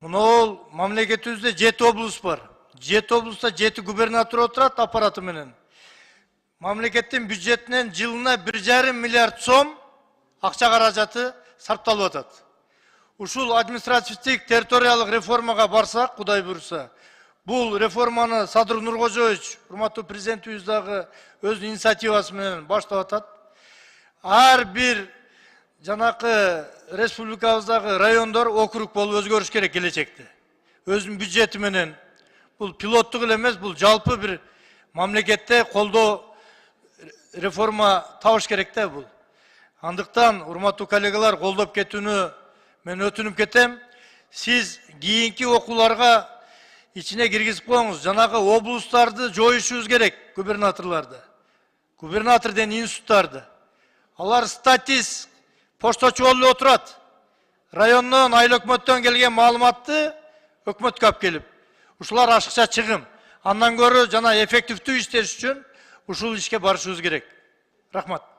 Мынол мамлекетибизде 7 облус бар. 7 облуста 7 губернатор отурат аппараты менен. Мамлекеттин бюджетинен жылына 1,5 миллиард сом акча каражаты сарпталып атат. Ушул административдик территориялык реформага барсак, Кудай буйруса, бул реформаны Садыр Нуркожоевич, урматтуу президентибиз дагы өз инициативасы менен баштап атат. Ар бир жанакы республикабыздагы райондор округ болуп өзгөрүш керек келечекте. Өзүнүн бюджети менен бул пилоттук эле эмес, бул жалпы бир мамлекетте колдоо реформа табыш керек да бул. Андыктан урматтуу коллегалар, колдоп кетүүнү мен өтүнүп кетем. Сиз кийинки окууларга ичине киргизип коюңуз. Жанагы облустарды жоюшубуз керек, губернаторларды. Губернатор деген институттарды. Алар статист, пошточу болуп эле отурат. Райондон, айыл өкмөттөн келген маалыматты өкмөткө алып келип. Ушулар ашыкча чыгым. Андан көрө жана эффективдүү иштеш үчүн ушул ишке барышыбыз керек. Рахмат.